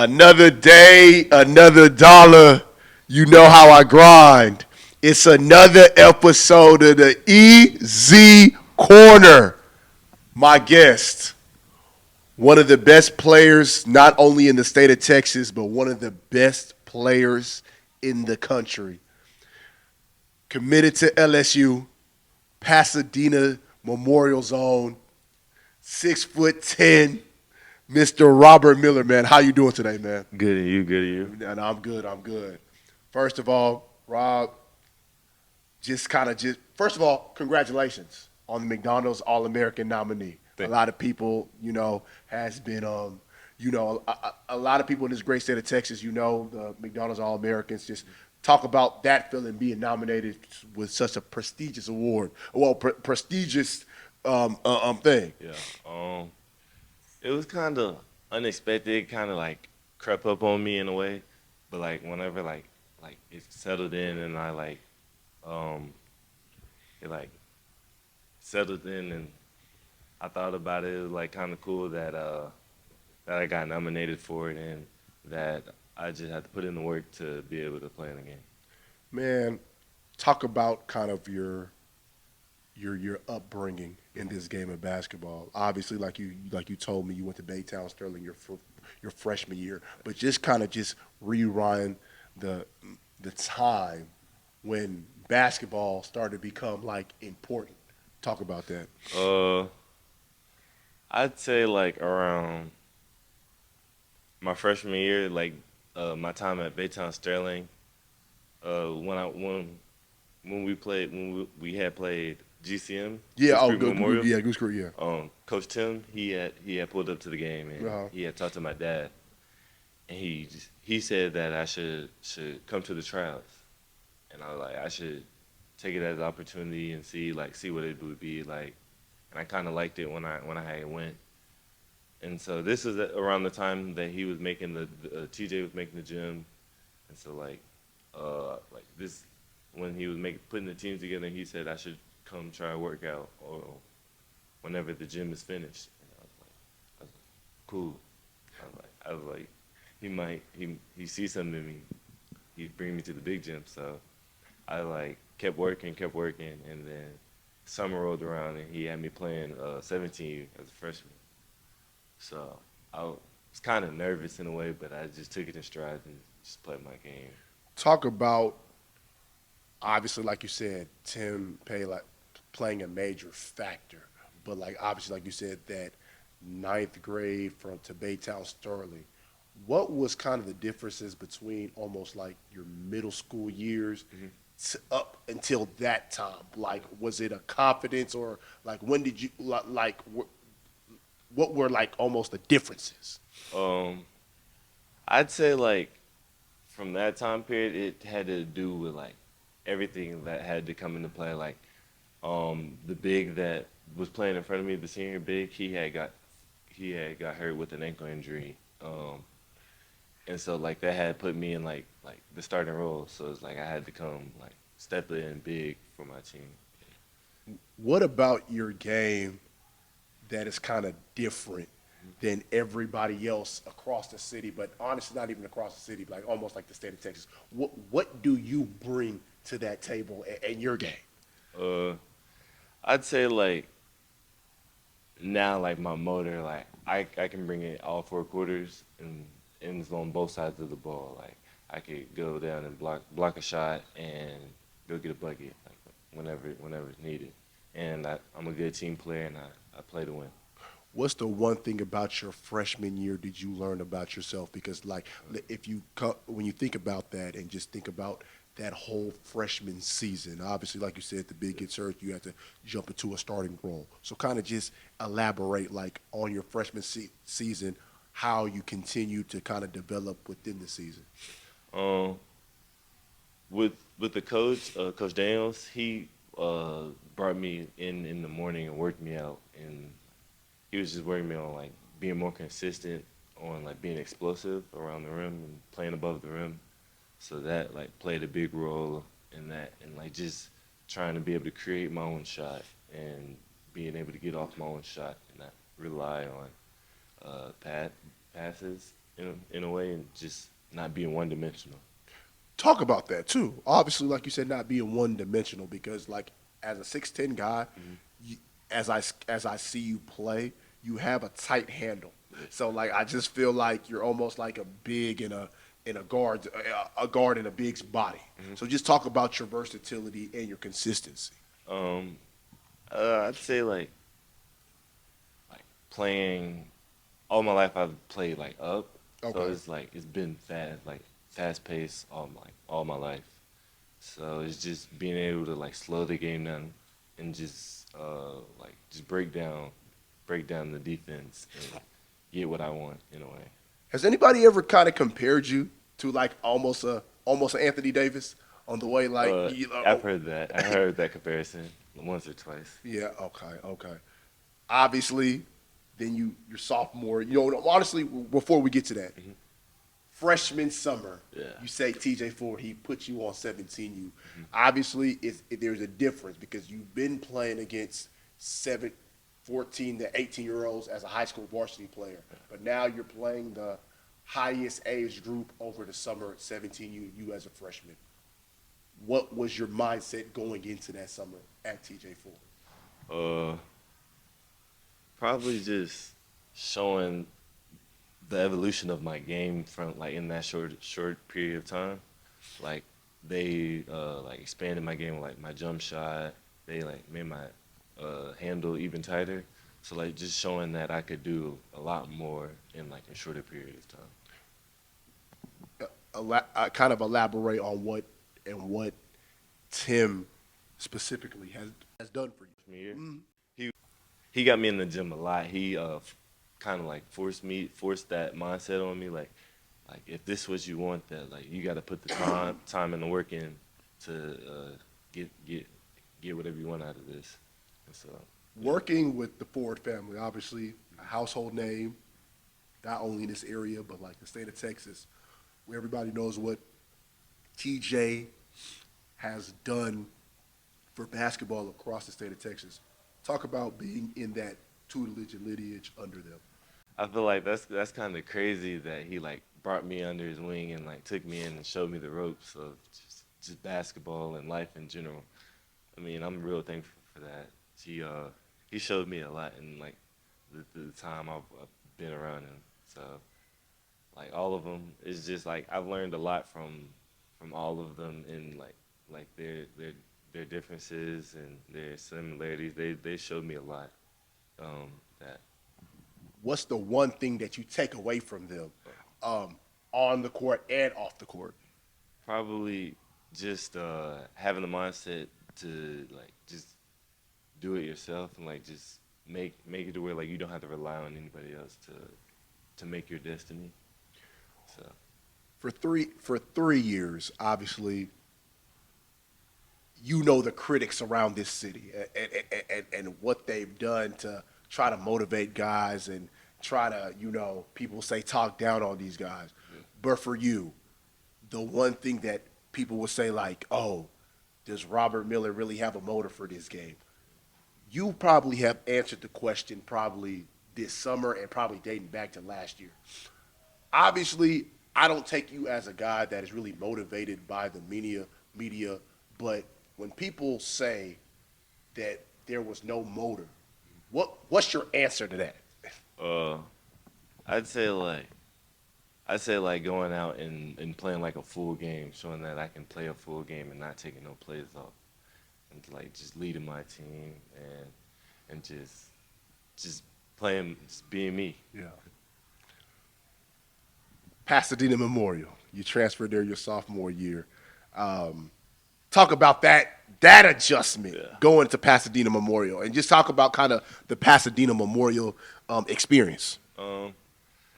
Another day, another dollar. You know how I grind. It's another episode of the Eazy Corner. My guest, one of the best players, not only in the state of Texas, but one of the best players in the country. Committed to LSU, Pasadena Memorial Zone, 6'10", Mr. Robert Miller, man. How you doing today, man? Good at you, good at you. And I'm good. I'm good. First of all, Rob, just first of all, congratulations on the McDonald's All American nominee. A Thank lot of people, has been a lot of people in this great state of Texas, the McDonald's All Americans just talk about that feeling being nominated with such a prestigious award. Well, prestigious thing. yeah. It was kind of unexpected, kind of like crept up on me in a way, but like whenever like it settled in and I um it like settled in and I thought about it. It was like kind of cool that that I got nominated for it and that I just had to put in the work to be able to play in the game. Man, talk about kind of your upbringing in this game of basketball. Obviously, like you told me, you went to Baytown Sterling your freshman year, but just kind of just rewind the the time when basketball started to become like important. Talk about that. Uh, I'd say like around my freshman year, like my time at Baytown Sterling, when I when we played when we had played GCM Yeah. Goose Oh, Creek good. Good. Memorial. Yeah. Goose Creek. Yeah. Coach Tim he had pulled up to the game Uh and huh. he had talked to my dad and he said that I should come to the tryouts and I was like I should take it as an opportunity and see what it would be like and I kind of liked it when I had went and so this is around the time that he was making the TJ was making the gym and so like this when he was making putting the teams together he said I should come try a workout or whenever the gym is finished. And I was like, cool. I was like, he sees something in me. He'd bring me to the big gym. So I like kept working, and then summer rolled around and he had me playing 17 as a freshman. So I was kind of nervous in a way, but I just took it in stride and just played my game. Talk about obviously, like you said, Tim Pay like playing a major factor, but like obviously, like you said, that ninth grade from to Baytown Sterling. What was kind of the differences between almost like your middle school years Mhm. up until that time? Like, was it a confidence or like when did you like what were like almost the differences? Um, I'd say like from that time period, it had to do with like everything that had to come into play. Like the big that was playing in front of me, the senior big, he had got hurt with an ankle injury. And so like that had put me in like the starting role. So it's like I had to come like step in big for my team. What about your game that is kind of different than everybody else across the city, but honestly, not even across the city, like almost like the state of Texas. What do you bring to that table in your game? Uh, I'd say like now like my motor like I can bring it all four quarters and it's on both sides of the ball. Like I could go down and block a shot and go get a bucket like whenever it's needed. And I'm a good team player and I play to win. What's the one thing about your freshman year did you learn about yourself? Because like if you when you think about that and just think about that whole freshman season, obviously, like you said, the big gets hurt, you have to jump into a starting role. So kind of just elaborate like on your freshman season, how you continue to kind of develop within the season. Um, with the coach, Coach Daniels, he brought me in the morning and worked me out, and he was just working me on like being more consistent, on like being explosive around the rim and playing above the rim. So that like played a big role in that, and like just trying to be able to create my own shot and being able to get off my own shot and not rely on passes in a way, and just not being one dimensional. Talk about that too. Obviously, like you said, not being one dimensional because like as a 6'10" guy, Hmm. you, as I see you play, you have a tight handle. Yeah. So like I just feel like you're almost like a big in a guard a guard in a big's body. Hmm. So just talk about your versatility and your consistency. Um, I'd say like playing all my life. I've played like up, so Okay. it's like it's been fast paced all my life. So it's just being able to like slow the game down and just like just break down the defense and get what I want in a way. Has anybody ever kind of compared you to like almost a Anthony Davis on the way like I've heard that. I heard that comparison once or twice. yeah, okay. Obviously, then your sophomore. You know, honestly, before we get to that, Hmm. freshman summer, Yeah. you say TJ Ford, he put you on 17. You Hmm. obviously there's a difference because you've been playing against 14 to 18-year-olds as a high school varsity player, but now you're playing the highest age group over the summer at 17. You as a freshman. What was your mindset going into that summer at TJ Ford? Uh, Probably just showing the evolution of my game from like in that short period of time. Like they like expanded my game, like my jump shot. They like made my handle even tighter. So like just showing that I could do a lot more in like a shorter period of time. Kind of elaborate on what Tim specifically has done for Freshman year, you. he he got me in the gym a lot. He kind of like forced that mindset on me, like if this is what you want, that like you got to put the time and the work in to get get get whatever you want out of this. And so yeah. Working with the Ford family, obviously a household name, not only in this area but like the state of Texas, where everybody knows what TJ has done for basketball across the state of Texas. Talk about being in that tutelage and lineage under them. I feel like that's kind of crazy that he like brought me under his wing and like took me in and showed me the ropes of just basketball and life in general. I mean, I'm real thankful for that. He uh he showed me a lot in like the time I've been around him. So like all of them is just like I've learned a lot from all of them in like their differences and their similarities. They showed me a lot. That What's the one thing that you take away from them um, on the court and off the court? probably just having the mindset to like just do it yourself and like just make it to where like you don't have to rely on anybody else to make your destiny. So For 3 years, obviously, you know the critics around this city and what they've done to try to motivate guys and try to, people say talk down on these guys. yeah. But for you, the one thing that people will say like, oh, does Robert Miller really have a motive for this game? You probably have answered the question probably this summer and probably dating back to last year. Obviously, I don't take you as a guy that is really motivated by the media, but when people say that there was no motive, what's your answer to that? uh I'd say like I'd say like going out and playing like a full game, showing that I can play a full game and not taking no plays off, and like just leading my team and just playing, just being me. Yeah. Pasadena Memorial. You transferred there your sophomore year. Um, Talk about that adjustment Yeah. going to Pasadena Memorial, and just talk about kind of the Pasadena Memorial experience. Um,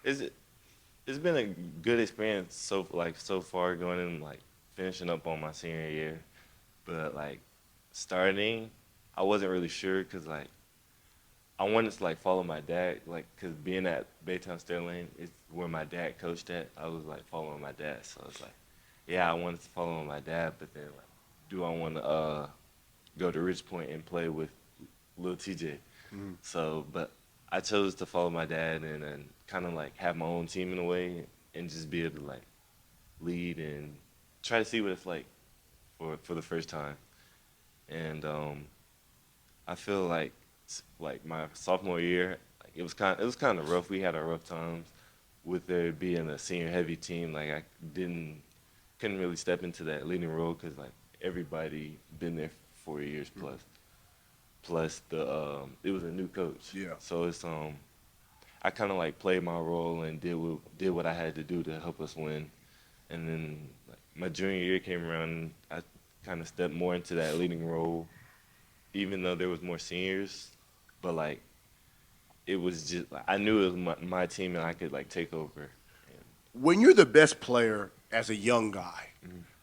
is it? It's been a good experience so far going in like finishing up on my senior year, but like starting, I wasn't really sure because like I wanted to like follow my dad, like because being at Baytown Sterling is where my dad coached at. I was like following my dad, so it's like, yeah, I wanted to follow my dad, but then like, do I want to go to Ridge Point and play with Lil TJ? So, but I chose to follow my dad and kind of like have my own team in a way and just be able to like lead and try to see what it's like for the first time. And I feel like my sophomore year, like it was kind of rough. We had our rough times with there being a senior heavy team. Like I didn't couldn't really step into that leading role because like everybody been there 4 years plus. Plus the it was a new coach, Yeah. so it's I kind of like played my role and did what I had to do to help us win. And then like, my junior year came around, I kind of stepped more into that leading role, even though there was more seniors. But like it was just like, I knew it was my team and I could like take over. And, When you're the best player as a young guy,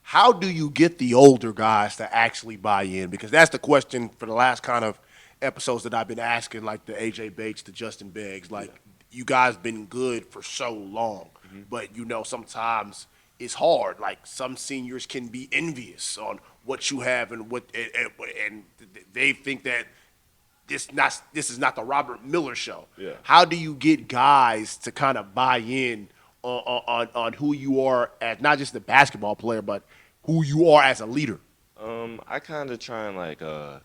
how do you get the older guys to actually buy in? Because that's the question for the last kind of episodes that I've been asking, like the AJ Bates, the Justin Beggs. Like, yeah. you guys been good for so long, but sometimes it's hard. Like, some seniors can be envious on what you have and and they think that this is not the Robert Miller show. Yeah. How do you get guys to kind of buy in on who you are as not just a basketball player, but who you are as a leader? I kind of try and like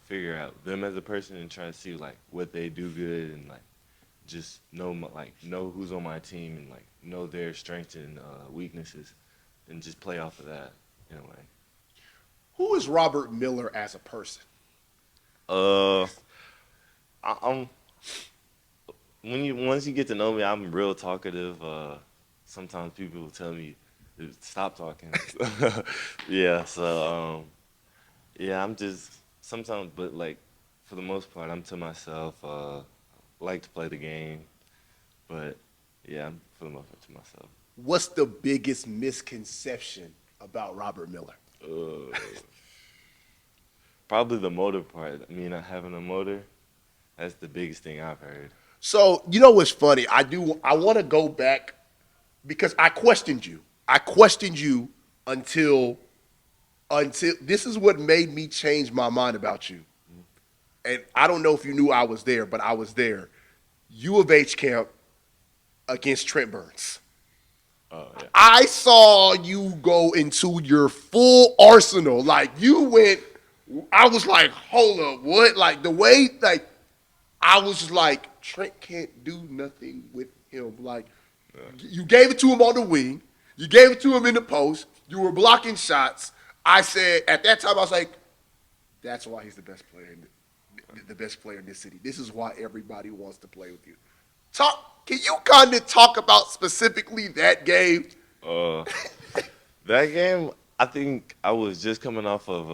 figure out them as a person and try to see like what they do good and like just know who's on my team and like know their strengths and weaknesses and just play off of that in a way. Who is Robert Miller as a person? Uh, I'm when you once you get to know me, I'm real talkative. Sometimes people will tell me to stop talking. Yeah, so yeah, I'm just sometimes, but like for the most part, I'm to myself. Like to play the game, but yeah, I'm for the most part to myself. What's the biggest misconception about Robert Miller? Uh, Probably the motor part. I mean, not having a motor, that's the biggest thing I've heard. So you know what's funny? I want to go back because I questioned you. I questioned you until this is what made me change my mind about you. And I don't know if you knew I was there, but I was there. U of H camp against Trent Burns. Oh yeah. I saw you go into your full arsenal. Like you went, I was like, hold up, what? Like the way, like I was just like, Trent can't do nothing with him. Like you gave it to him on the wing, you gave it to him in the post. You were blocking shots. I said at that time, I was like, that's why he's the best player the best player in this city. This is why everybody wants to play with you. Talk. Can you kind of talk about specifically that game? Uh, that game, I think I was just coming off of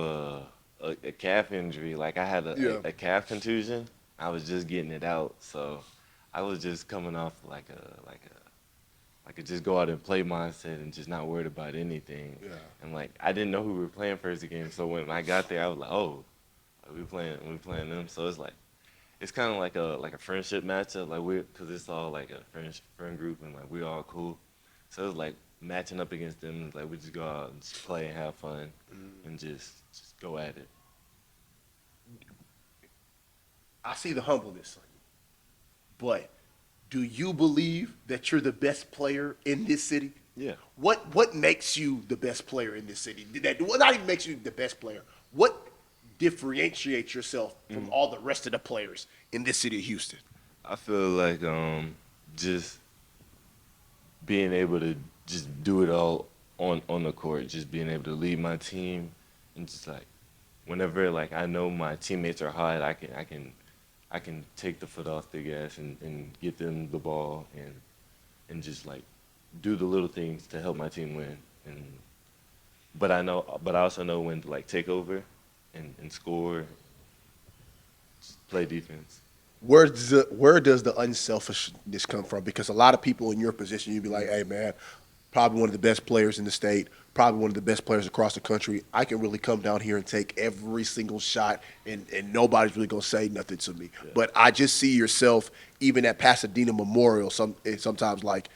a calf injury. Like I had Yeah. a calf contusion. I was just getting it out, so I was just coming off like a just go out and play mindset and just not worried about anything. Yeah. And like I didn't know who we were playing first again, so when I got there, I was like, oh, we playing them. So it's like it's kind of like a friendship matchup, like we because it's all like a friend group and like we're all cool. So it's like matching up against them. Like we just go out and just play and have fun and just go at it. I see the humbleness on you, but do you believe that you're the best player in this city? Yeah. What makes you the best player in this city? That what not even makes you the best player. What differentiates yourself from all the rest of the players in this city of Houston? I feel like just being able to just do it all on the court, just being able to lead my team and just like whenever like I know my teammates are hot, I can take the foot off the gas and get them the ball and just like do the little things to help my team win. And but I also know when to like take over and score, just play defense. Where does the unselfishness come from? Because a lot of people in your position, you'd be like, "Hey, man, probably one of the best players in the state, probably one of the best players across the country. I can really come down here and take every single shot, and nobody's really gonna say nothing to me." Yeah. But I just see yourself even at Pasadena Memorial. Sometimes like,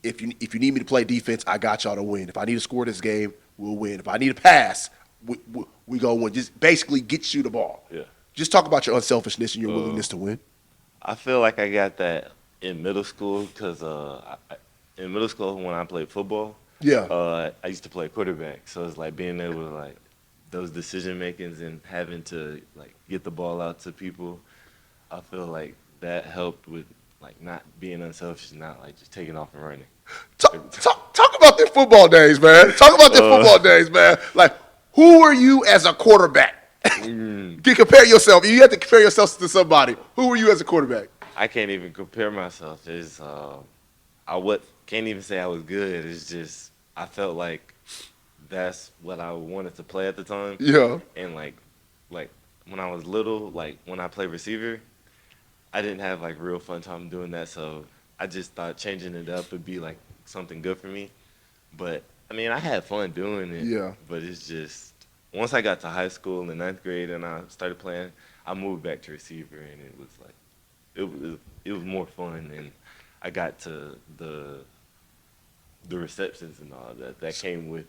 if you need me to play defense, I got y'all to win. If I need to score this game, we'll win. If I need a pass, we go win. Just basically get you the ball. Yeah. Just talk about your unselfishness and your Uh, willingness to win. I feel like I got that in middle school because in middle school when I played football, Yeah. I used to play quarterback. So it's like being able to like those decision makings and having to like get the ball out to people. I feel like that helped with like not being unselfish, not like just taking off and running every Talk, time. talk, talk about their football days, man. Talk about their Uh, football days, man. Like, who were you as a quarterback? mm, You compare yourself. You have to compare yourself to somebody. Who were you as a quarterback? I can't even compare myself. It's I what can't even say I was good. It's just I felt like that's what I wanted to play at the time, Yeah. and like when I was little, like when I played receiver, I didn't have like real fun time doing that. So I just thought changing it up would be like something good for me. But I mean, I had fun doing it. Yeah. But it's just once I got to high school in the ninth grade and I started playing, I moved back to receiver, and it was like it was more fun, and I got to the receptions and all that came with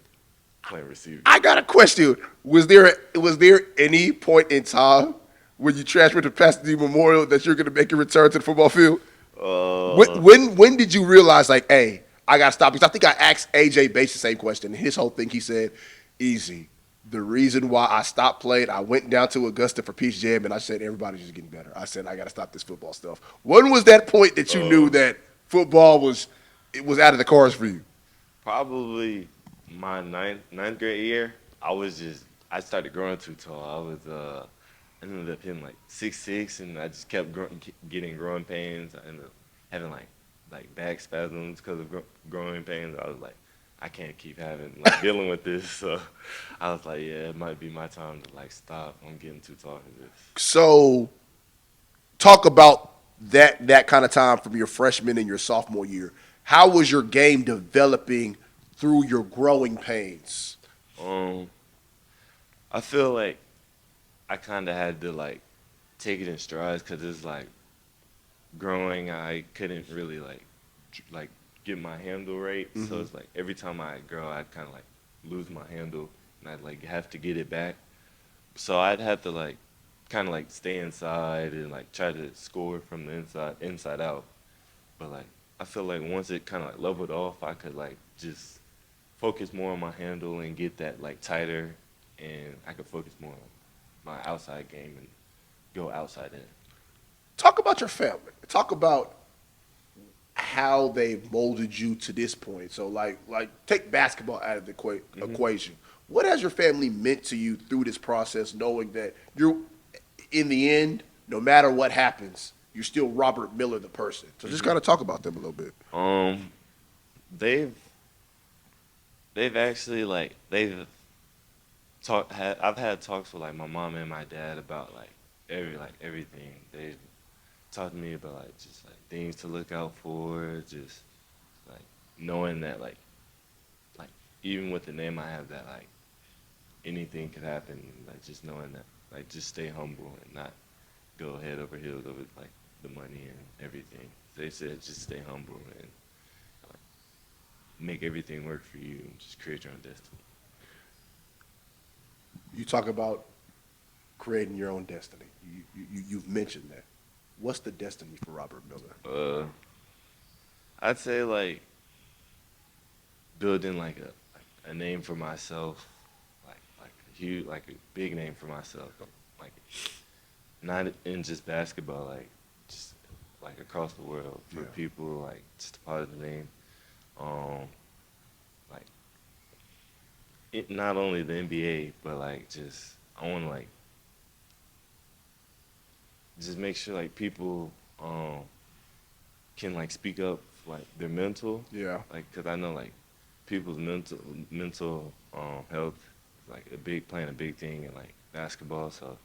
playing receiver. I got a question. Was there any point in time when you transferred to Pasadena Memorial that you're going to make a return to the football field? When, Uh, when when did you realize like, hey, I got to stop? Because I think I asked AJ Bates the same question. His whole thing, he said, easy. The reason why I stopped playing, I went down to Augusta for Peace Jam, and I said everybody's just getting better. I said I got to stop this football stuff. When was that point that you knew uh, that football was out of the cards for you? Probably my ninth grade year. I started growing too tall. I ended up hitting like 6'6", and I just kept getting growing pains. I ended up having like back spasms because of growing pains. I was like, I can't keep having like dealing with this. So I was like, yeah, it might be my time to like stop. I'm getting too tall for this. So talk about that kind of time from your freshman and your sophomore year. How was your game developing through your growing pains? Um, I feel like I kind of had to like take it in strides because it's like growing, I couldn't really like get my handle right. So Mm-hmm. it's like every time I grow, I'd kind of like lose my handle, and I'd like have to get it back. So I'd have to like kind of like stay inside and like try to score from the inside out. But like I feel like once it kind of like leveled off, I could like just focus more on my handle and get that like tighter, and I could focus more on my outside game and go outside in. Talk about your family. Talk about how they molded you to this point. So like take basketball out of the Hmm. equation. What has your family meant to you through this process, knowing that you're in the end, no matter what happens, you're still Robert Miller, the person. So just Hmm. kind of talk about them a little bit. Um, they've they've actually like they've I've had talks with like my mom and my dad about like everything. They talked to me about like just like things to look out for, just like knowing that like even with the name I have that like anything could happen. Like just knowing that like just stay humble and not go head over heels over like the money and everything. They said just stay humble and like, make everything work for you and just create your own destiny. You talk about creating your own destiny. You've mentioned that. What's the destiny for Robert Miller? Uh, I'd say like building like a name for myself, like a huge like a big name for myself, like not in just basketball, like just like across the world Yeah. for people, like just a positive name. Um, like not only the NBA, but like just I want to like just make sure like people can like speak up for, like their mental, Yeah. like because I know like people's mental health is like a big playing a big thing in like basketball. So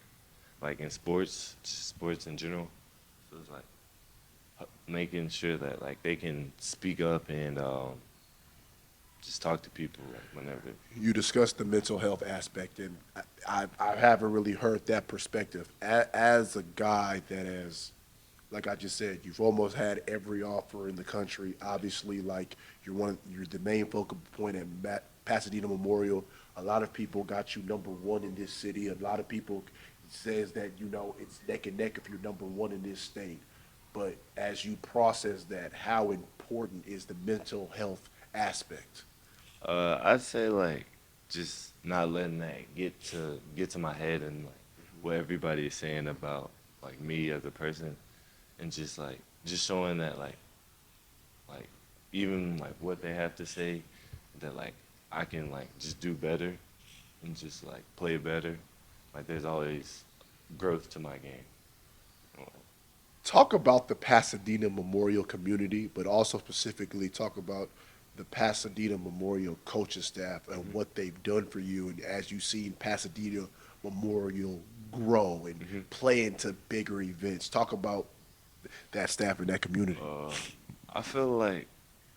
like in sports, just sports in general. So it's like making sure that like they can speak up and just talk to people like whenever. You discussed the mental health aspect, and I haven't really heard that perspective. As a guy that has, like I just said, you've almost had every offer in the country. Obviously, like you're the main focal point at Pasadena Memorial. A lot of people got you number one in this city. A lot of people says that it's neck and neck if you're number one in this state. but as you process that, how important is the mental health aspect? I'd say like just not letting that get to my head and like what everybody is saying about like me as a person, and just showing that like even like what they have to say, that like I can like just do better and just like play better. Like there's always growth to my game. Talk about the Pasadena Memorial community, but also specifically talk about the Pasadena Memorial coaching staff and Hmm. what they've done for you, and as you've seen Pasadena Memorial grow and Hmm. play into bigger events. Talk about that staff and that community. Uh, I feel like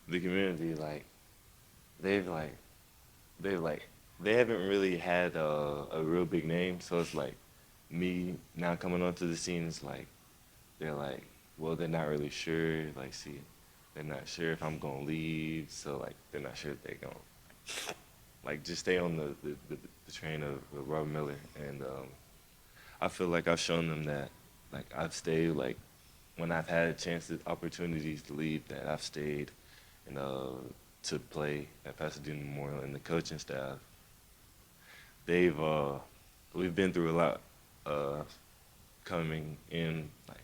the community they've like they've like they haven't really had a real big name, so it's like me now coming onto the scene is like they're like, well, they're not really sure. Like, see, they're not sure if I'm gonna leave, so like they're not sure if they're gonna like just stay on the train of Robert Miller, and I feel like I've shown them that like I've stayed like when I've had chances, opportunities to leave, that I've stayed and to play at Pasadena Memorial, and the coaching staff they've we've been through a lot uh coming in like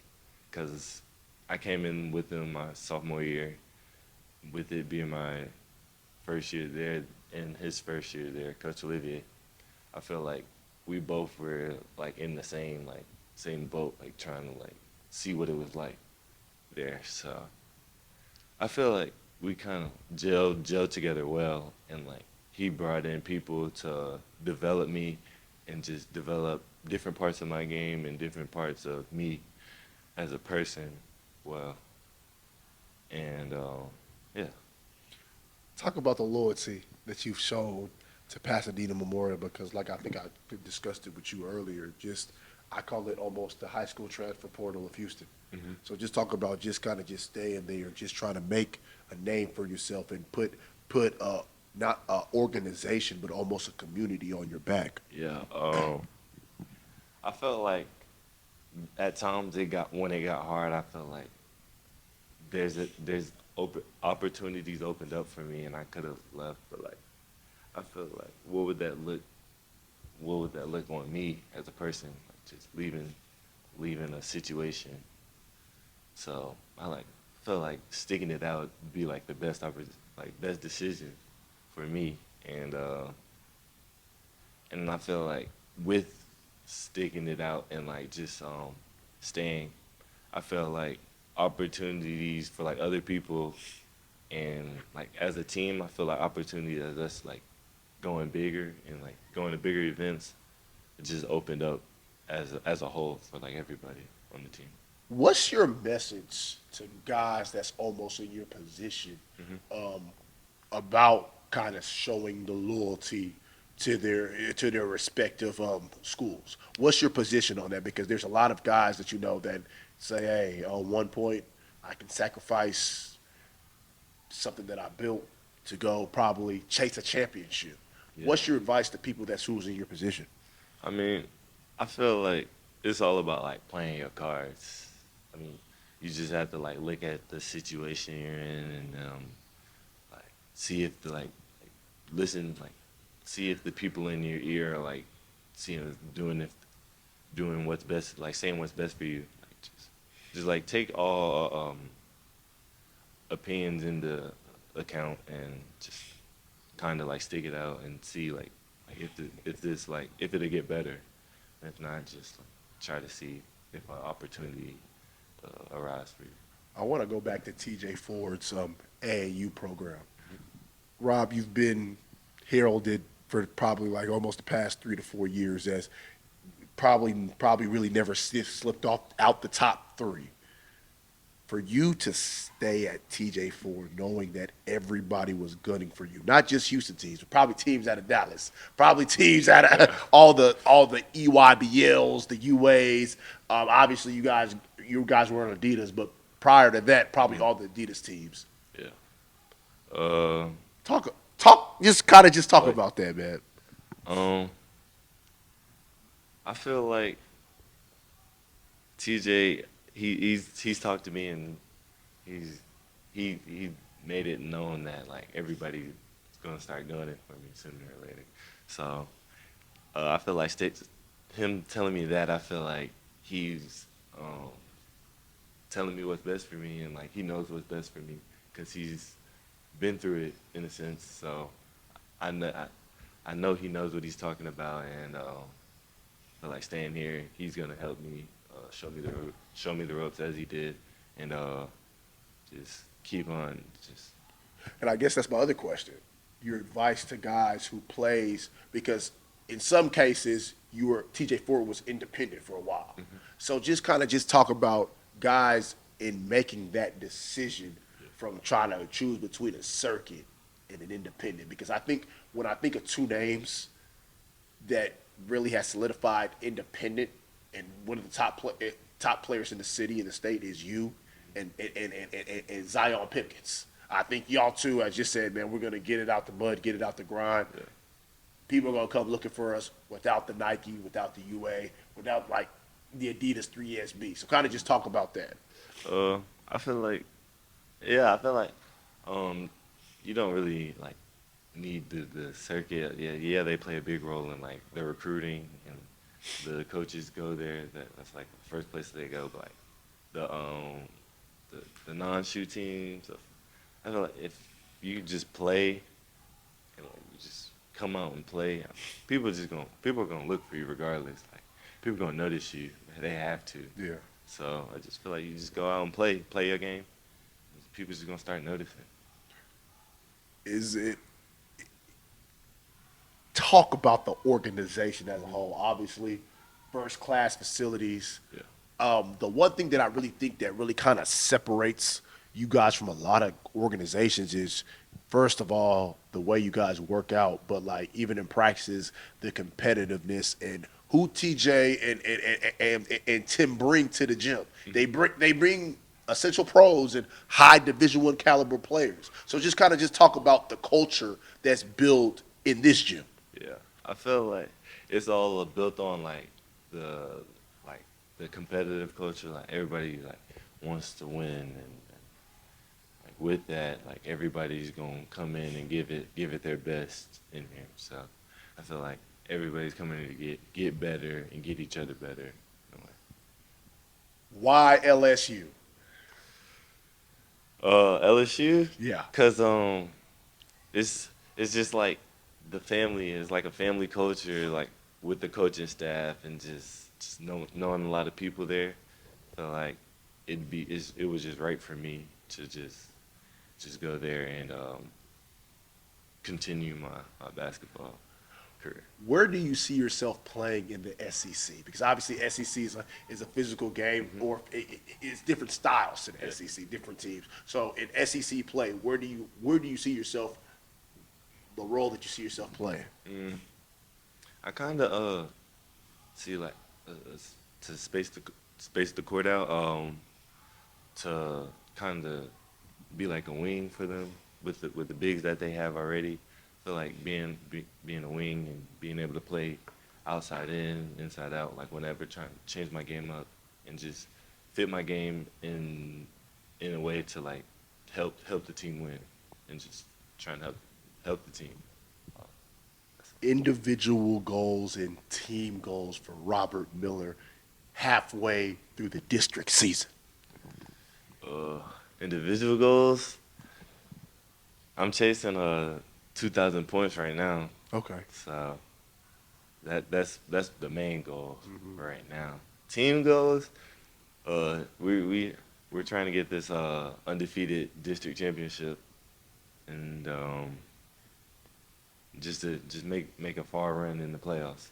because I came in with them my sophomore year, with it being my first year there and his first year there, Coach Olivier. I feel like we both were like in the same boat, like trying to like see what it was like there. So I feel like we kind of gelled together well, and like he brought in people to develop me and just develop different parts of my game and different parts of me as a person. Well, and yeah. Talk about the loyalty that you've shown to Pasadena Memorial, because, like I think I discussed it with you earlier, just I call it almost the high school transfer portal of Houston. Hmm. So just talk about just kind of just staying there, just trying to make a name for yourself and put not a organization but almost a community on your back. Yeah. I felt like at times it got when it got hard. I felt like there's opportunities opened up for me, and I could have left, but like I feel like what would that look on me as a person, like just leaving a situation. So I like felt like sticking it out would be like the best decision for me, and I feel like with sticking it out and like just staying, I felt like opportunities for like other people, and like as a team, I feel like opportunity as us like going bigger and like going to bigger events, it just opened up as a whole for like everybody on the team. What's your message to guys that's almost in your position Hmm. um, about kind of showing the loyalty to their respective schools? What's your position on that? Because there's a lot of guys that you know that say, "Hey, on one point, I can sacrifice something that I built to go probably chase a championship." Yeah. What's your advice to people that's who's in your position? I mean, I feel like it's all about like playing your cards. I mean, you just have to like look at the situation you're in and like see if listen like see if the people in your ear are like seeing doing what's best, like saying what's best for you. Like just like take all opinions into account and just kind of like stick it out and see like if this like if it'll get better. If not, just like, try to see if an opportunity arise for you. I want to go back to TJ Ford's AAU program. Rob, you've been heralded for probably like almost the past 3 to 4 years as probably really never slipped off out the top three. For you to stay at TJ Ford, knowing that everybody was gunning for you, not just Houston teams, but probably teams out of Dallas, probably teams out of Yeah. all the EYBLs, the UAs. Obviously, you guys were on Adidas, but prior to that, probably Hmm. all the Adidas teams. Yeah. Uh, Just talk like about that, man. um, I feel like TJ. he's talked to me and he's he made it known that like everybody's gonna start doing it for me sooner or later. So I feel like him telling me that I feel like he's um, telling me what's best for me and like he knows what's best for me because he's been through it in a sense. So I know I know he knows what he's talking about and feel like staying here, he's gonna help me show me the ropes as he did and just keep on just And I guess that's my other question. Your advice to guys who plays because in some cases you were TJ Ford was independent for a while. mhm, So just kind of just talk about guys in making that decision from trying to choose between a circuit and an independent because I think when I think of two names that really has solidified independent and one of the top players in the city and the state is you and Zion Pickens. I think y'all two, as you said, man, we're gonna get it out the mud, get it out the grind. yeah. People are gonna come looking for us without the Nike, without the UA, without like the Adidas 3SB. So kind of just talk about that. Uh, I feel like yeah, I feel like um you don't really like need the circuit. Yeah, they play a big role in like the recruiting and the coaches go there. That's like the first place they go. But like the the non-shoe teams, I feel like if you just play and like you just come out and play, people are gonna look for you regardless. Like people gonna notice you. They have to. Yeah. So I just feel like you just go out and play your game. People just gonna start noticing. Is it talk about the organization as a whole? Obviously, first class facilities. Yeah. The one thing that I really think that really kind of separates you guys from a lot of organizations is, first of all, the way you guys work out, but like even in practices, the competitiveness and who TJ and Tim bring to the gym. They bring essential pros and high Division I caliber players. So just kind of just talk about the culture that's built in this gym. Yeah, I feel like it's all built on the like the competitive culture. Like everybody like wants to win, and like with that, like everybody's gonna come in and give it their best in here. So I feel like everybody's coming in to get better and get each other better. Why LSU? LSU, Yeah. cause it's just like the family is like a family culture, like with the coaching staff and just knowing a lot of people there. So like it was just right for me to just go there and continue my basketball career. Where do you see yourself playing in the SEC? Because obviously SEC is a physical game, Hmm. or it's different styles to the Yeah. SEC, different teams. So in SEC play, where do you see yourself? The role that you see yourself playing? Mm, I kind of see like to space the court out to kind of be like a wing for them with the bigs that they have already. Feel like being a wing and being able to play outside in, inside out, like whenever trying to change my game up and just fit my game in a way to like help the team win and just trying to help the team. Uh, Individual goals and team goals for Robert Miller halfway through the district season. uh, Individual goals. I'm chasing 2,000 points right now, Okay. so that's the main goal right now. Team goals. We're trying to get this undefeated district championship, and just to just make a far run in the playoffs.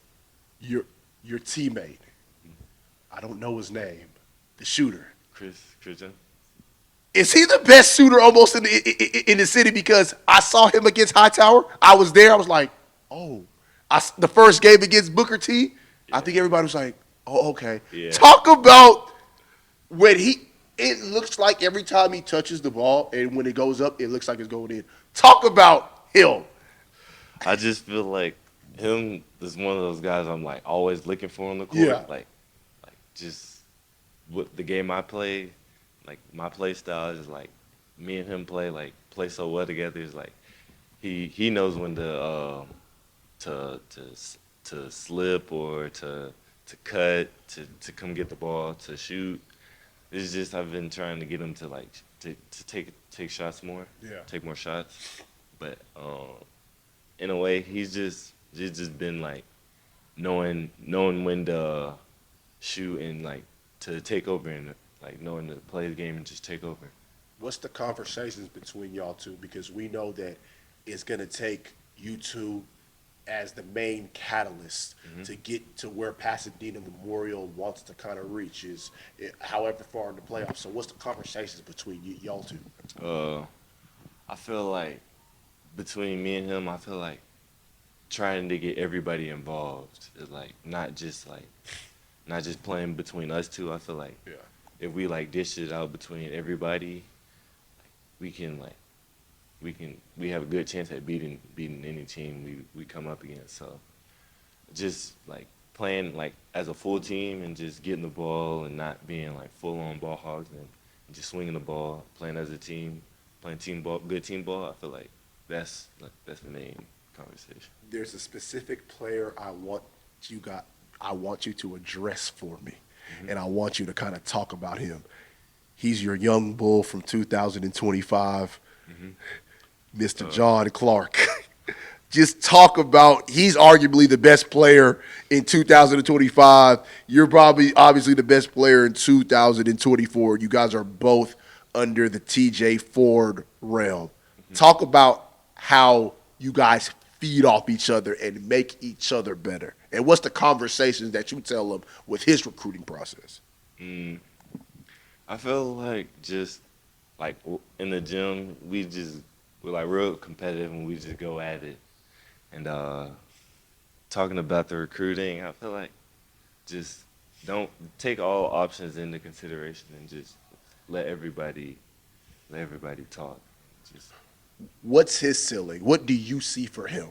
Your your teammate, I don't know his name, the shooter. Christian. Is he the best shooter almost in the city? Because I saw him against Hightower. I was there. I was like, oh, the first game against Booker T. I Yeah, think everybody was like, oh, okay. yeah. Talk about when he. It looks like every time he touches the ball and when it goes up, it looks like it's going in. Talk about him. I just feel like him is one of those guys I'm like always looking for on the Yeah. court. Like just what the game I play, like my play style is like me and him play so well together. Is like he knows when to to to slip or to cut to come get the ball to shoot. It's just I've been trying to get him to like to take shots more, Yeah. take more shots. But in a way, he's just been like knowing when to shoot and like to take over and like knowing to play the game and just take over. What's the conversations between y'all two? Because we know that it's gonna take you two as the main catalyst to get to where Pasadena Memorial wants to kind of reach is however far in the playoffs. So what's the conversations between y'all two? Uh, I feel like between me and him, I feel like trying to get everybody involved is like not just playing between us two. I feel like Yeah. if we like dish it out between everybody, we can we have a good chance at beating any team we come up against. So just like playing like as a full team and just getting the ball and not being like full on ball hogs and just swinging the ball, playing as a team, playing team ball, good team ball. I feel like that's the main conversation. There's a specific player you got I want you to address for me. And I want you to kind of talk about him. He's your young bull from 2025, Mr. John Clark. Just talk about he's arguably the best player in 2025. You're probably obviously the best player in 2024. You guys are both under the TJ Ford realm. Talk about how you guys feed off each other and make each other better. And what's the conversations that you tell him with his recruiting process? Mm, I feel like just like in the gym, we're like real competitive and we just go at it. And talking about the recruiting, I feel like just don't take all options into consideration and just let everybody let everybody talk. Just What's his ceiling? What do you see for him?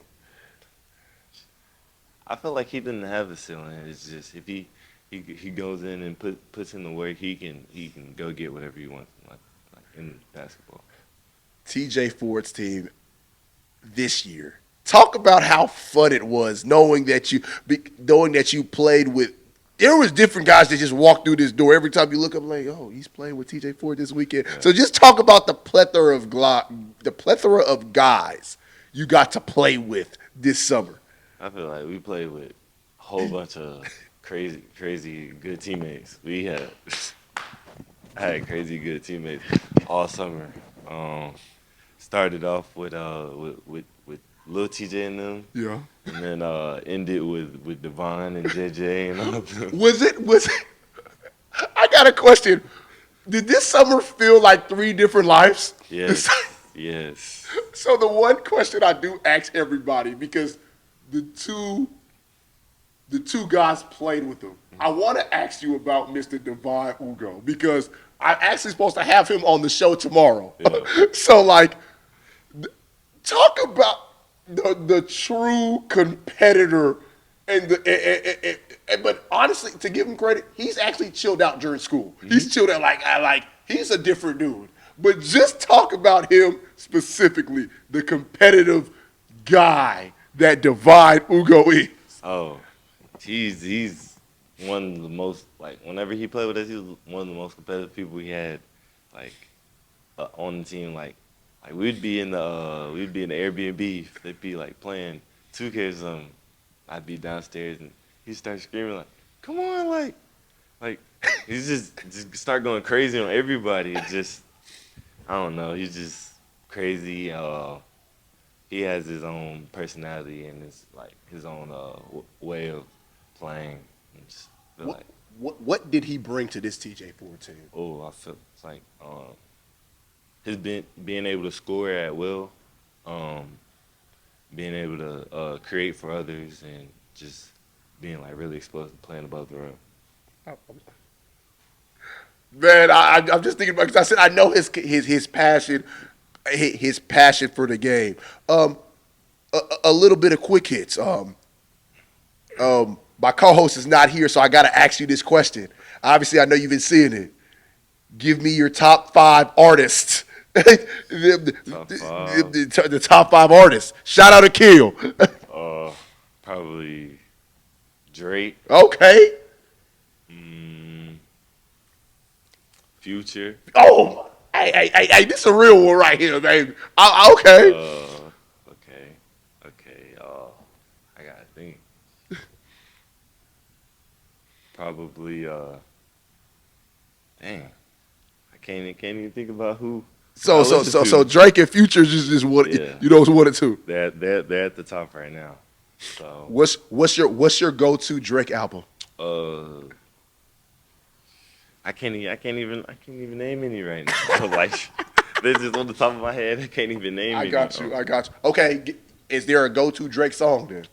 I feel like he didn't have a ceiling. It's just if he goes in and puts in the work, he can go get whatever he wants like in basketball. TJ Ford's team this year. Talk about how fun it was knowing that you played with. There was different guys that just walked through this door every time you look up, like, oh, he's playing with TJ Ford this weekend. Yeah. So just talk about the plethora of guys you got to play with this summer. I feel like we played with a whole bunch of crazy good teammates. I had crazy good teammates all summer. Um, Started off with Lil TJ and them, Yeah. and then ended with Devon and JJ and all of them. Was it? I got a question. Did this summer feel like three different lives? Yes, yes. So the one question I do ask everybody because the two the two guys played with him. I want to ask you about Mr. Devon Ugo because I'm actually supposed to have him on the show tomorrow. Yeah. So like, talk about the true competitor but honestly, to give him credit, he's actually chilled out during school. He's chilled out he's a different dude. But just talk about him specifically, the competitive guy that Divine Ugo is. Oh, he's one of the most like whenever he played with us, he was one of the most competitive people we had like on the team. Like we'd be in the Airbnb. They'd be like playing 2K or something. I'd be downstairs and he'd start screaming like, "Come on!" Like he's just start going crazy on everybody. It just I don't know. He's just crazy. He has his own personality and his own way of playing. I just feel What, like what did he bring to this TJ4 team? I feel it's like his being able to score at will, um, being able to create for others, and just being like really explosive, playing above the rim. Man, I'm just thinking about because I said I know his passion, his passion for the game. A little bit of quick hits. My co-host is not here, so I got to ask you this question. Obviously, I know you've been seeing it. Give me your top five artists. Top five. The top five artists. Shout out to Kill. Uh, Probably Drake. Okay. Mm, Future. Oh, hey, this is a real one right here, baby. Okay. Okay. Okay. I gotta think. Probably. Dang. I can't even think about who I So, so, listen so, so to. Drake and Futures is just what Yeah. you know is one or two. They're at the top right now. So What's your go to Drake album? uh I can't even name any right now. Like they're just on the top of my head. I can't even name I any. got you. I got you. Okay, is there a go to Drake song then?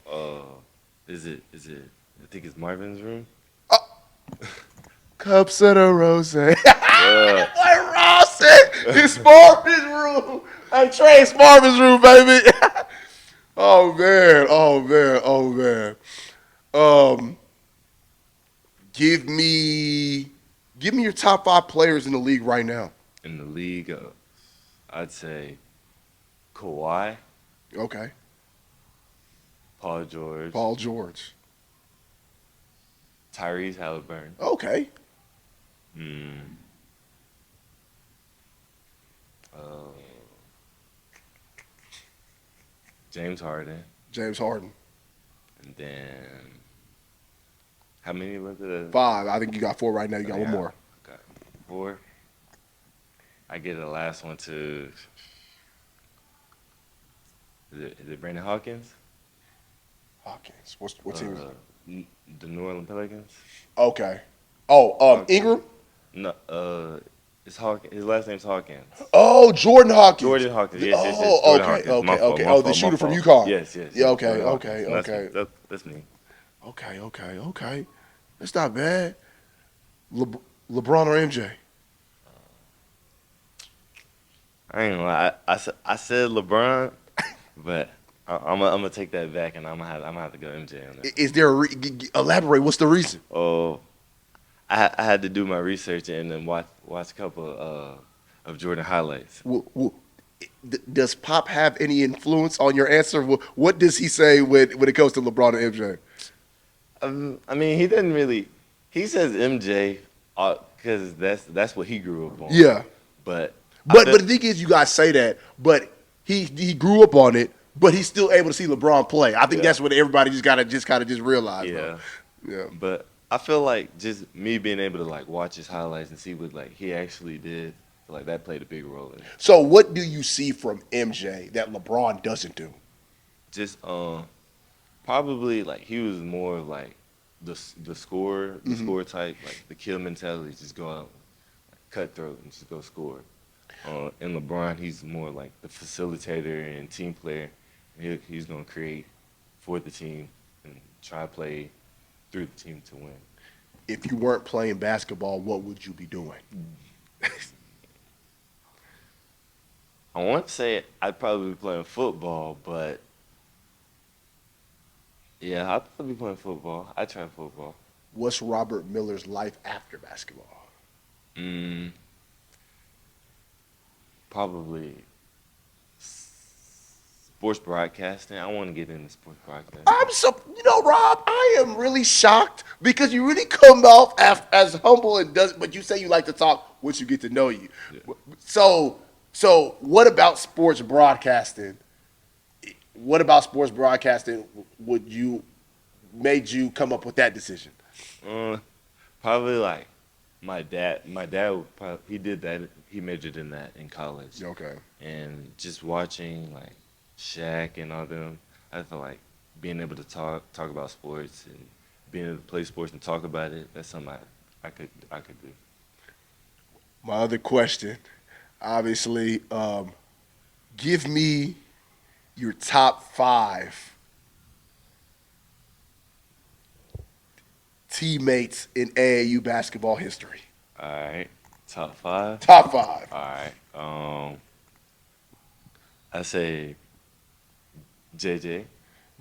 Is it I think it's Marvin's Room. Oh, Cups of the Rose. Boy, Yeah. Ross said it's Marvin's room. Hey, Trey, it's Marvin's room, baby. Oh man, oh man, oh man. Um, give me, give me your top five players in the league right now. In the league, I'd say Kawhi, Okay, Paul George, Paul George. Tyrese Halliburton, Okay, mm, uh, James Harden, James Harden. and then how many was it? Five. I think you got four right now. You I got think one I more. got four. I get the last one to is it Brandon Hawkins? Hawkins. What team? Uh, the New Orleans Pelicans. Okay. Oh, Hawkins. Ingram. No, it's Hawkins. His last name's Hawkins. Oh, Jordan Hawkins. Jordan Hawkins. Yes. Oh, Jordan okay, Hawkins. My okay, fault. okay. My Oh, the fault. My shooter from fault. UConn. Yes. Yeah, okay, Jordan Hawkins. okay, And okay, that's me. okay. That's not bad. LeBron or MJ? I ain't gonna lie. I said LeBron, but I'm gonna take that back, and I'm gonna have to go MJ on that. Is there elaborate? What's the reason? Oh, I had to do my research and then watch a couple of Jordan highlights. Does Pop have any influence on your answer? What does he say when it comes to LeBron and MJ? I mean, he doesn't really. He says MJ because that's what he grew up on. Yeah, But I but feel the thing is, you guys say that, but he grew up on it, but he's still able to see LeBron play. I think yeah, that's what everybody just kind of realize, though. yeah. Yeah. But I feel like just me being able to like watch his highlights and see what like he actually did, like that played a big role in it. So, what do you see from MJ that LeBron doesn't do? Just probably like he was more of like the score type, like the kill mentality, just go out, cutthroat and just go score. And LeBron, he's more like the facilitator and team player. He's gonna create for the team and try to play through the team to win. If you weren't playing basketball, what would you be doing? I want to say I'd probably be playing football, but yeah, I'd probably be playing football. I try football. What's Robert Miller's life after basketball? Mm, Probably sports broadcasting. I want to get into sports broadcasting. Rob, I am really shocked because you really come off as humble and does, but you say you like to talk once you get to know you. Yeah. So what about sports broadcasting? What about sports broadcasting made you come up with that decision? Uh, Probably like my dad. My dad would probably, he did that. He majored in that in college, Okay. and just watching like Shaq and all them, I feel like being able to talk about sports and being able to play sports and talk about it. That's something I could do. My other question, obviously, give me your top five teammates in AAU basketball history. All right, top five. Top five. All right. I say JJ,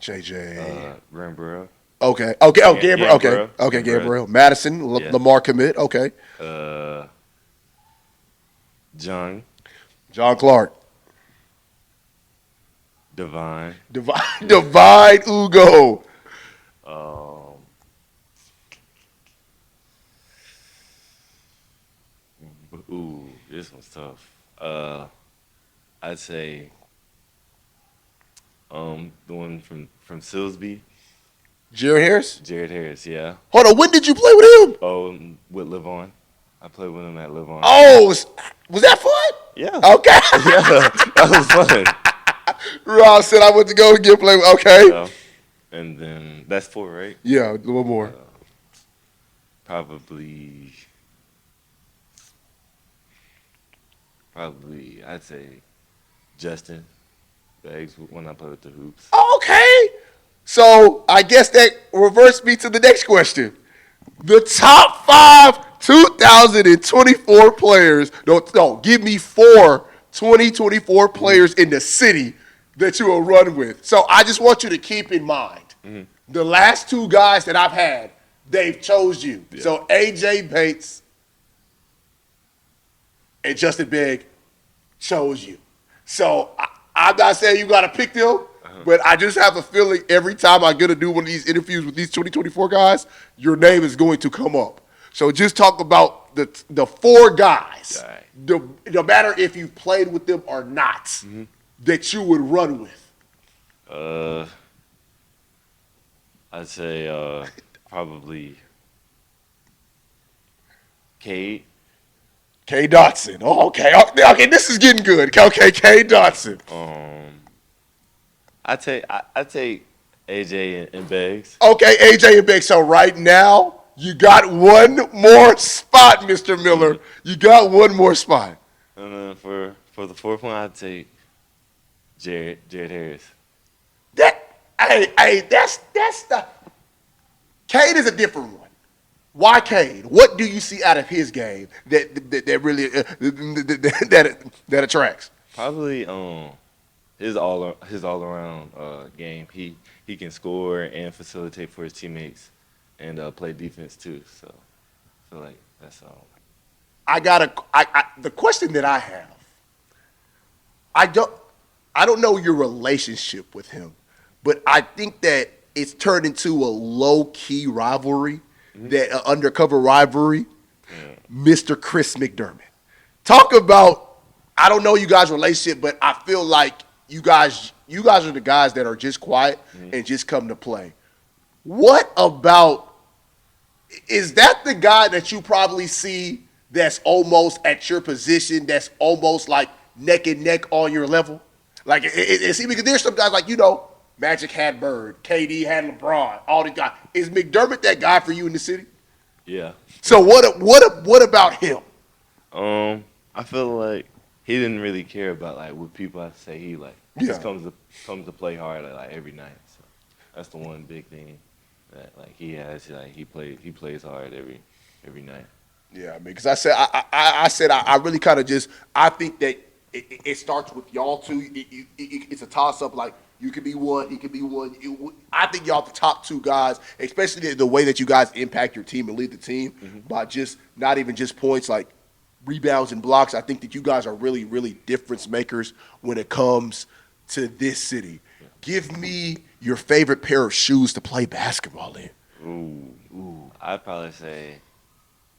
JJ. Rembro, Okay. Okay. Oh, Gabriel. Okay. Gambrell. Okay. Gambrell. Gabriel. Madison. Yeah. Lamar commit. Okay. Uh, John. John Clark. Divine. Divine Ugo. Um, ooh, this one's tough. I'd say the one from Silsby, Jared Harris. Jared Harris. Yeah. Hold on. When did you play with him? Oh, with Livon. I played with him at Livon. Oh, was that fun? Yeah. Okay. Yeah, that was fun. Ross said I went to go get play. Okay. Yeah. And then that's four, right? Yeah, a little more. Probably, probably, I'd say Justin Beggs when I play with the hoops. Okay. So I guess that reverts me to the next question. The top 2024 players. No, give me 2024 players in the city that you will run with. So I just want you to keep in mind the last two guys that I've had, they've chose you. Yeah. So AJ Bates and Justin Begg chose you. So I'm not saying you got to pick them, but I just have a feeling every time I get to do one of these interviews with these 2024 guys, your name is going to come up. So just talk about the four guys, Right. no matter if you've played with them or not, that you would run with. Uh, I'd say probably Cade. K. Dotson. Oh, okay. Okay, this is getting good. Okay, K. Dotson. I'd take AJ and Beggs. Okay, AJ and Beck. So right now, you got one more spot, Mr. Miller. You got one more spot. And then for the fourth one, I'd take Jared Harris. That's the Cade is a different one. Why Cade? What do you see out of his game that really that attracts? Probably his all around game. He can score and facilitate for his teammates and play defense too. So I feel like that's The question that I have. I don't know your relationship with him, but I think that it's turned into a low key rivalry, that undercover rivalry. Mr. Chris McDermott. Talk about, I don't know you guys' relationship, but I feel like you guys are the guys that are just quiet and just come to play. What about, is that the guy that you probably see that's almost at your position, that's almost like neck and neck on your level? Like, see, because there's some guys like, Magic had Bird, KD had LeBron, all the guys. Is McDermott that guy for you in the city? Yeah. So what about him? I feel like he didn't really care about like what people have to say. He like just comes to play hard like every night. So that's the one big thing that like he has. Like he plays hard every night. Yeah, I mean, because I said I really kind of just I think that it starts with y'all two. It's a toss up. Like you could be one, he could be one. I think y'all the top two guys, especially the way that you guys impact your team and lead the team by just not even just points, like rebounds and blocks. I think that you guys are really, really difference makers when it comes to this city. Give me your favorite pair of shoes to play basketball in. Ooh. I'd probably say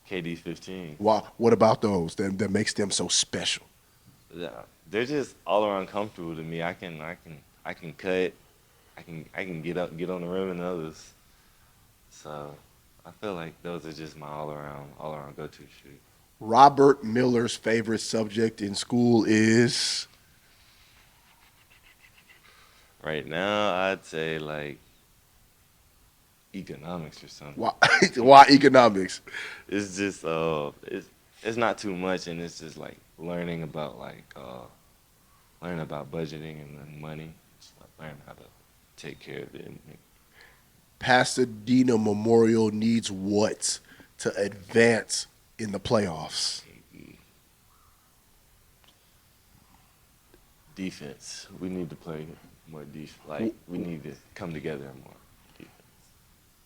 KD 15. Why? What about those that makes them so special? Yeah, they're just all around comfortable to me. I can cut. I can get on the rim and others. So I feel like those are just my all around go to shoes. Robert Miller's favorite subject in school is Right now, I'd say like economics or something. why, why economics? It's just it's not too much, and it's just like learning about learning about budgeting and then money. Just like learning how to take care of it. Pasadena Memorial needs what to advance in the playoffs? Defense. We need to play more defense. Like we need to come together more. Defense.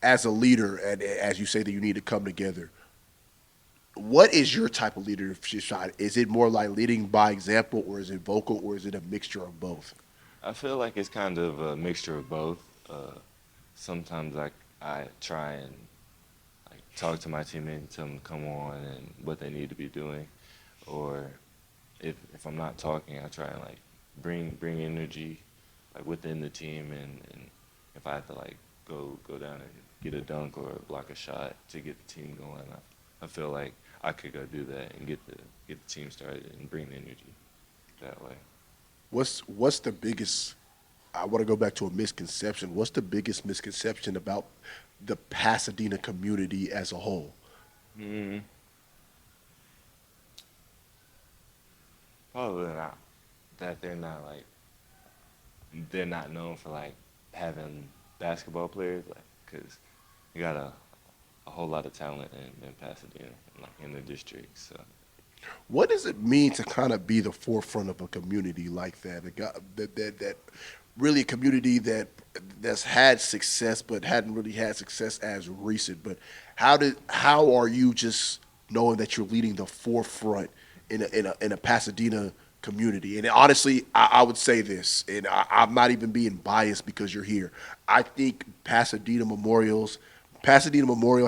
as a leader, and as you say that you need to come together, what is your type of leadership style? Is it more like leading by example, or is it vocal, or is it a mixture of both? I feel like it's kind of a mixture of both. Sometimes I try and like talk to my teammates and tell them to come on and what they need to be doing, or if I'm not talking, I try and like bring energy like within the team, and if I have to like go down and get a dunk or block a shot to get the team going, I feel like I could go do that and get the team started and bring the energy that way. What's the biggest? I want to go back to a misconception. What's the biggest misconception about the Pasadena community as a whole? Mm, Probably not that they're not known for like having basketball players, like because you got a whole lot of talent in Pasadena, like in the district. So What does it mean to kind of be the forefront of a community like that? That really a community that's had success but hadn't really had success as recent. But how are you just knowing that you're leading the forefront in a Pasadena community? And honestly, I would say this, and I'm not even being biased because you're here. I think Pasadena Memorial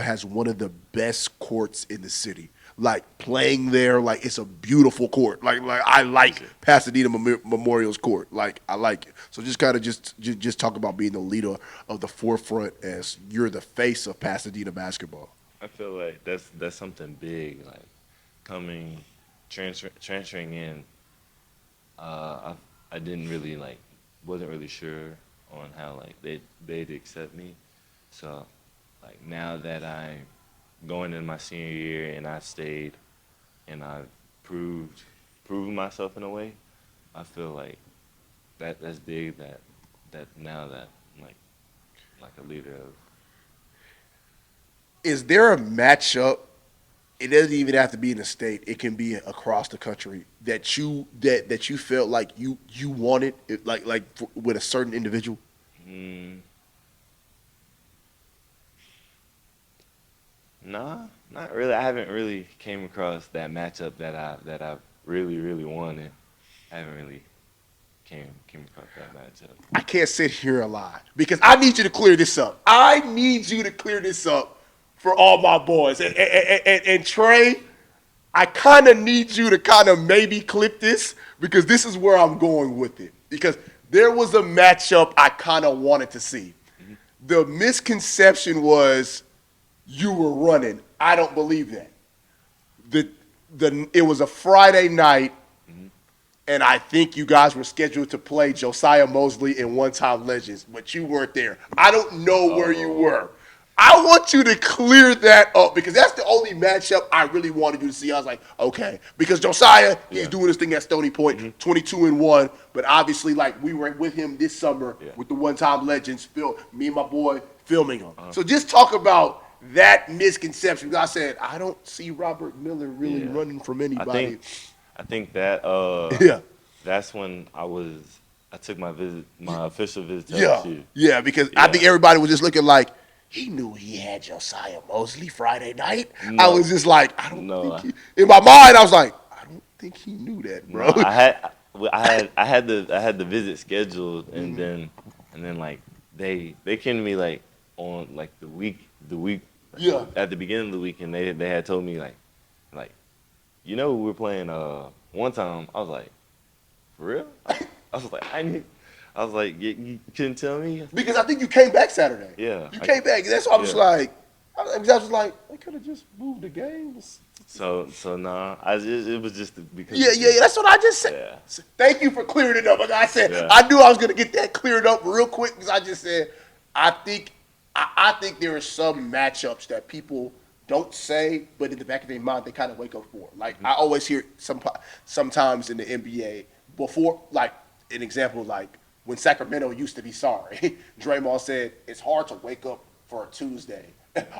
has one of the best courts in the city. Like playing there, like it's a beautiful court. Like I like Pasadena Memorial's court. Like I like it. So just kind of just talk about being the leader of the forefront as you're the face of Pasadena basketball. I feel like that's something big, like coming transferring in. I didn't really like wasn't really sure on how like they'd accept me. So like now that I'm going in my senior year and I stayed and I've proven myself in a way, I feel like that's big that now that I'm like a leader of. Is there a matchup? It doesn't even have to be in the state. It can be across the country that you felt like you wanted, with a certain individual. Mm, nah, not really. I haven't really came across that matchup that I really wanted. I haven't really came across that matchup. I can't sit here and lie because I need you to clear this up. I need you to clear this up for all my boys. And Trey, I kind of need you to kind of maybe clip this because this is where I'm going with it. Because there was a matchup I kind of wanted to see. Hmm. The misconception was you were running. I don't believe that. The it was a Friday night, Hmm. and I think you guys were scheduled to play Josiah Mosley in One Time Legends, but you weren't there. I don't know where you Oh, were. I want you to clear that up because that's the only matchup I really wanted you to see. I was like, okay, because Josiah, he's yeah. doing this thing at Stony Point, Hmm. 22-1, but obviously, like we were with him this summer Yeah. with the One Time Legends, me and my boy filming him. Uh-huh. So just talk about that misconception. I said I don't see Robert Miller really Yeah. running from I anybody. think I think that Yeah. that's when I took my official visit to Yeah, LSU. yeah, because I think Yeah. everybody was just looking like he knew he had Josiah Mosley Friday night. I No, was just like, I don't no, think he. In my mind, I was like, I don't think he knew that, no. bro. I had the visit scheduled, and then like they came to me like on like the week Yeah, at the beginning of the week, and they had told me like we're playing one time. I was like, for real? I was like, I was like, you couldn't tell me? because I think you came back Saturday. Yeah, You came back. That's why I was yeah. like, I was like, they could have just moved the game. So nah, I just it was just because Yeah. That's what I just said. yeah, Thank you for clearing it up. Like I said, yeah. I knew I was gonna get that cleared up real quick because I just said I think I think there are some matchups that people don't say, but in the back of their mind they kind of wake up for. Like I always hear sometimes in the NBA before, like an example, like when Sacramento used to be sorry, Draymond said it's hard to wake up for a Tuesday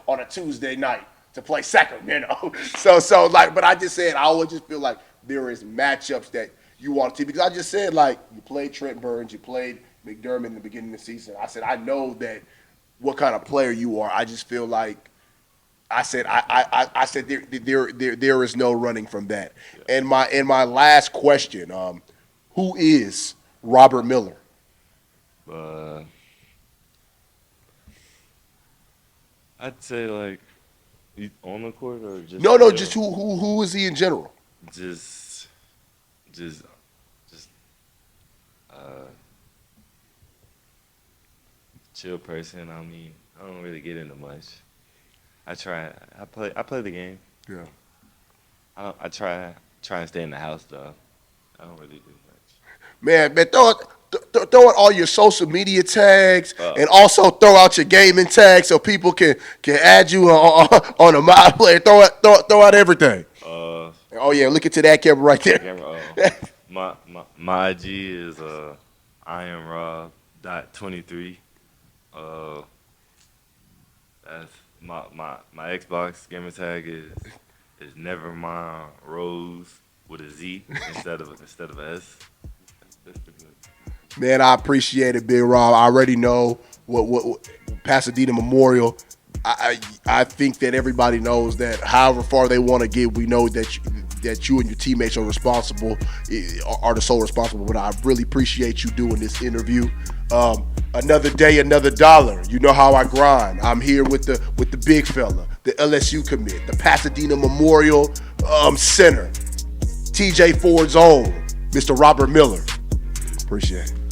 on a Tuesday night to play Sacramento. So like, but I just said I always just feel like there is matchups that you want to because I just said like you played Trent Burns, you played McDermott in the beginning of the season. I said I know that what kind of player you are. I just feel like I said there is no running from that. And my last question, who is Robert Miller? Uh, I'd say like on the court or just No, in no, just general. who is he in general? Just, just, just uh, chill person. I mean, I don't really get into much. I try. I play the game. Yeah. I try and stay in the house though. I don't really do much. Man, throw out all your social media tags Uh, and also throw out your gaming tags so people can add you on a my player. Throw out everything. uh, Oh yeah, look into that camera right the there. camera. My IG is I am Rob .23. Uh, that's my Xbox gamer tag is Nevermind Rose with a Z instead of a S. That's pretty much. Man, I appreciate it, Big Rob. I already know what Pasadena Memorial. I think that everybody knows that however far they want to get, we know that you and your teammates are responsible, are the sole responsible. But I really appreciate you doing this interview. Another day, another dollar. You know how I grind. I'm here with the big fella, the LSU commit, the Pasadena Memorial Center, TJ Ford's own, Mr. Robert Miller. Appreciate it.